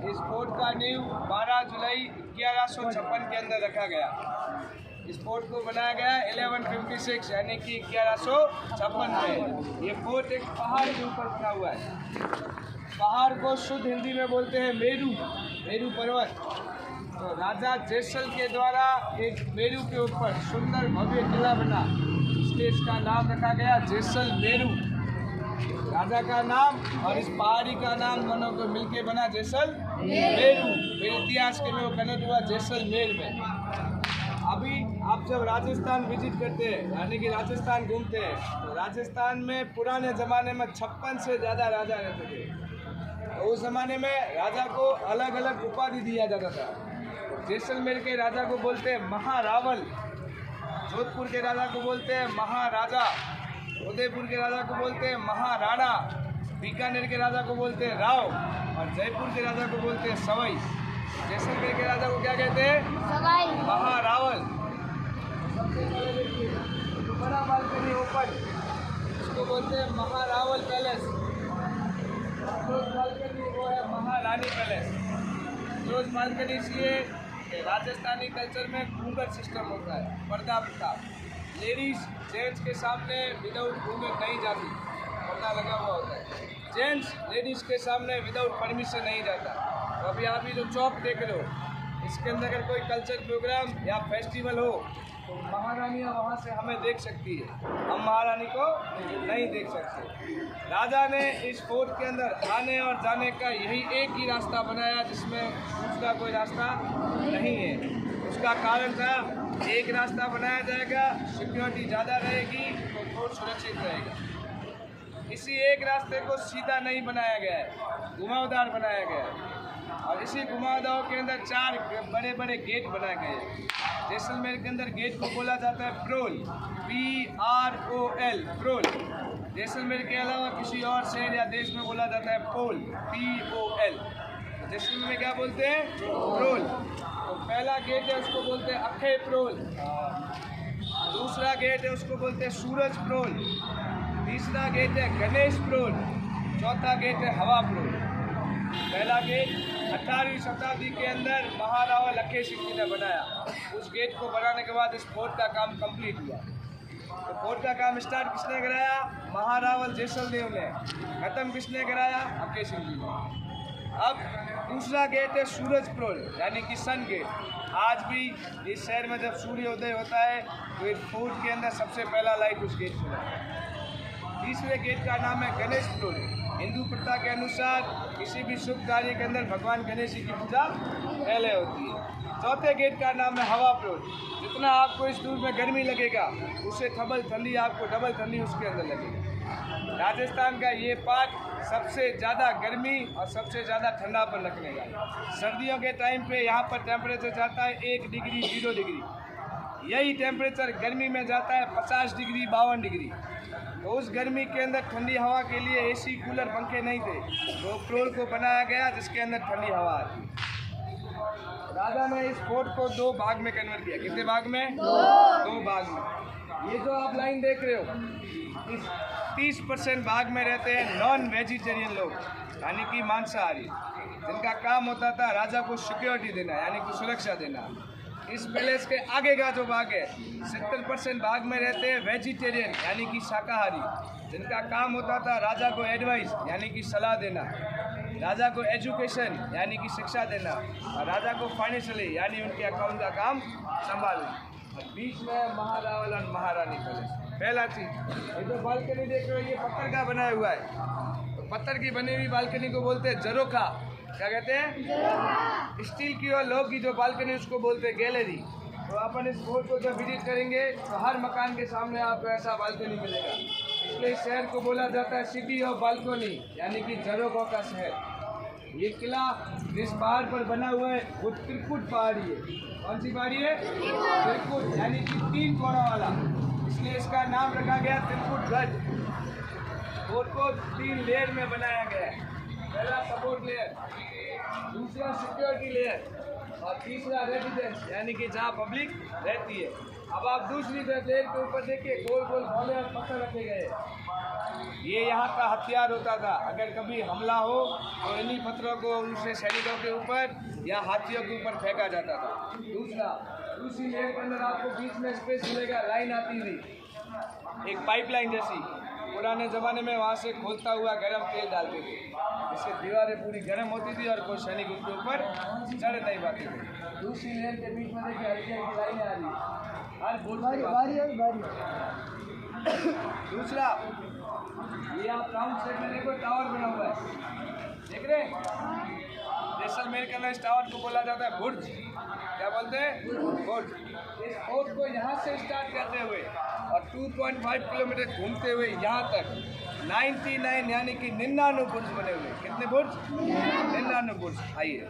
इस फोर्ट का नींव 12 जुलाई 1156 के अंदर रखा गया। इस फोर्ट को बनाया गया 1156 यानी कि 1156 में। ये फोर्ट एक पहाड़ के ऊपर बना हुआ है। पहाड़ को शुद्ध हिंदी में बोलते हैं मेरू पर्वत। तो राजा जैसल के द्वारा एक मेरू के ऊपर सुंदर भव्य किला बना, इसलिए इसका नाम रखा गया जैसलमेरू। राजा का नाम और इस पहाड़ी का नाम दोनों को मिलके बना जैसलमेरू। फिर इतिहास के में वो कनेक्ट हुआ जैसलमेर में। अभी आप जब राजस्थान विजिट करते हैं यानी कि राजस्थान घूमते हैं, तो राजस्थान में पुराने ज़माने में 56 से ज़्यादा राजा रहते थे। तो उस ज़माने में राजा को अलग अलग उपाधि दिया जाता था। जैसलमेर के राजा को बोलते हैं महारावल, जोधपुर के राजा को बोलते हैं महाराजा, उदयपुर के राजा को बोलते हैं महाराणा, बीकानेर के राजा को बोलते हैं राव और जयपुर के राजा को बोलते हैं सवाई। जैसलमेर के राजा को क्या कहते हैं? सवाई। महारावल। सबसे पहले देखिए तो बड़ा बालकनी ओपन, इसको बोलते हैं महारावल पैलेस। बालकनी वो है महारानी पैलेस। क्लोज बालकनी इसलिए राजस्थानी कल्चर में घूंघट सिस्टम होता है, पर्दा प्रथा। लेडीज जेंट्स के सामने विदाउट घूंघट नहीं जाती, पर्दा लगा हुआ होता है। जेंट्स लेडीज के सामने विदाउट परमिशन नहीं जाता। तो अभी आप ये जो चौक देख रहे हो, इसके अंदर अगर कोई कल्चर प्रोग्राम या फेस्टिवल हो तो महारानियाँ वहाँ से हमें देख सकती है, हम महारानी को नहीं देख सकते। राजा ने इस फोर्ट के अंदर आने और जाने का यही एक ही रास्ता बनाया, जिसमें दूसरा कोई रास्ता नहीं है। उसका कारण था एक रास्ता बनाया जाएगा, सिक्योरिटी ज़्यादा रहेगी तो फोर्ट सुरक्षित रहेगा। इसी एक रास्ते को सीधा नहीं बनाया गया है, घुमावदार बनाया गया है। और इसी घुमावदार के अंदर 4 बड़े बड़े गेट बनाए गए हैं। जैसलमेर के अंदर गेट को बोला जाता है प्रोल, PROL, प्रोल। जैसलमेर के अलावा किसी और शहर या देश में बोला जाता है पोल, POL। जैसलमेर में क्या बोलते हैं? प्रोल। तो पहला गेट है उसको बोलते हैं अक्षय प्रोल, दूसरा गेट है उसको बोलते हैं सूरज प्रोल, तीसरा गेट है गणेश प्रोल, चौथा गेट है हवा प्रोल। पहला गेट 18वीं शताब्दी के अंदर महाराणा लखे सिंह जी ने बनाया। उस गेट को बनाने के बाद इस फोर्ट का काम कंप्लीट हुआ। तो फोर्ट का काम स्टार्ट किसने कराया? महारावल जैसलदेव ने। खत्म किसने कराया? लखे सिंह जी ने। अब दूसरा गेट है सूरज प्रोल यानी कि सन गेट। आज भी इस शहर में जब सूर्योदय होता है तो इस फोर्ट के अंदर सबसे पहला लाइट उस गेट पर है। तीसरे गेट का नाम है गणेश प्रोल। हिंदू प्रथा के अनुसार किसी भी शुभ कार्य के अंदर भगवान गणेश जी की पूजा पहले होती है। चौथे गेट का नाम है हवा प्रोल। जितना आपको इस दूर में गर्मी लगेगा उससे ठंडी आपको डबल ठंडी उसके अंदर लगेगी। राजस्थान का ये पार्ट सबसे ज़्यादा गर्मी और सबसे ज़्यादा ठंडापन रखने का। सर्दियों के टाइम पे यहाँ पर टेम्परेचर जाता है 1 डिग्री 0 डिग्री। यही टेम्परेचर गर्मी में जाता है 50 डिग्री 52 डिग्री। तो उस गर्मी के अंदर ठंडी हवा के लिए AC कूलर पंखे नहीं थे, तो प्रोल को बनाया गया जिसके अंदर ठंडी हवा आती। राजा ने इस फोर्ट को 2 भाग में कन्वर्ट किया। कितने भाग में? 2 भाग में। ये जो आप लाइन देख रहे हो, इस 30% भाग में रहते हैं नॉन वेजिटेरियन लोग यानी कि मांसाहारी, जिनका काम होता था राजा को सिक्योरिटी देना यानी कि सुरक्षा देना। इस पैलेस के आगे का जो भाग है 70% भाग में रहते हैं वेजिटेरियन यानी कि शाकाहारी, जिनका काम होता था राजा को एडवाइस यानी कि सलाह देना, राजा को एजुकेशन यानी कि शिक्षा देना और राजा को फाइनेंशियली यानी उनके अकाउंट का काम संभालना। और बीच में महारावल और महारानी पैलेस। पहला चीज़ ये जो बालकनी देख रहे हो ये पत्थर का बनाया हुआ है। तो पत्थर की बनी हुई बालकनी को बोलते हैं झरोखा। क्या कहते हैं? स्टील की और लोह की जो बालकनी उसको बोलते हैं गैलरी। तो अपन इस फोर्ट को जब विजिट करेंगे तो हर मकान के सामने आपको ऐसा बालकनी मिलेगा। इसलिए इस शहर को बोला जाता है सिटी ऑफ बालकनी यानी कि झरोखों का शहर। ये किला जिस पहाड़ पर बना हुआ है वो त्रिकुट पहाड़ी है। कौन सी पहाड़ी है? त्रिकुट यानी कि 3 कोणों वाला, इसलिए इसका नाम रखा गया त्रिकुट गढ़। फोर्ट को 3 लेयर में बनाया गया है। पहला सपोर्ट लेयर, दूसरा सिक्योरिटी लेयर और तीसरा रेजिडेंस यानी कि जहाँ पब्लिक रहती है। अब आप दूसरी तरफ लेन के ऊपर देखिए, गोल गोल घोड़े और पत्थर रखे गए। ये यहाँ का हथियार होता था, अगर कभी हमला हो तो इन्हीं पत्थरों को उनसे सैनिकों के ऊपर या हाथियों के ऊपर फेंका जाता था। दूसरी लेन के अंदर आपको बीच में स्पेस मिलेगा, लाइन आती हुई एक पाइपलाइन जैसी। पुराने ज़माने में वहाँ से खोलता हुआ गर्म तेल डालते थे, इससे दीवारें पूरी गर्म होती थी और कोई सैनिक उनके ऊपर चढ़ नहीं पाते थे। दूसरी लेन के बीच में देखिए हल्की हल्की लाइनें आ रही है, हर बारी। दूसरा, ये आप राउंड शेप में देखो, टावर बना हुआ है, देख रहे हैं? जैसलमेर के अंदर इस टावर को बोला जाता है बुर्ज। क्या बोलते हैं? बुर्ज। इस फोर्ट को यहाँ से स्टार्ट करते हुए और 2.5 किलोमीटर घूमते हुए यहाँ तक 99 यानी कि 99 बुर्ज बने हुए। कितने बुर्ज? 99 बुर्ज। आइए,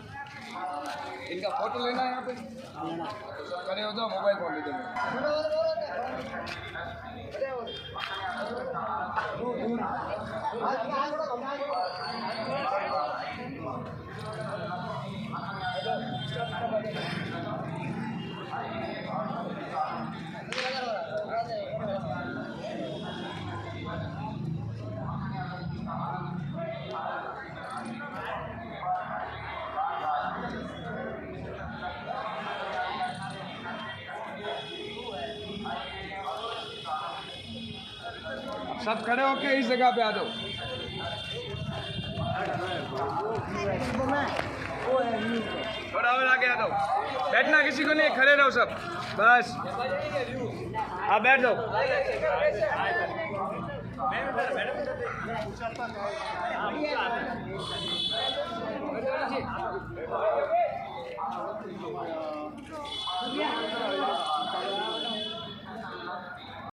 इनका फोटो लेना है यहाँ पे, तो खड़े हो जाओ, मोबाइल फोन ले दो। सब खड़े होके इस जगह पे आ जाओ। थोड़ा और आगे आ जाओ, बैठना किसी को नहीं, खड़े रहो सब, बस। हाँ, बैठ जाओ।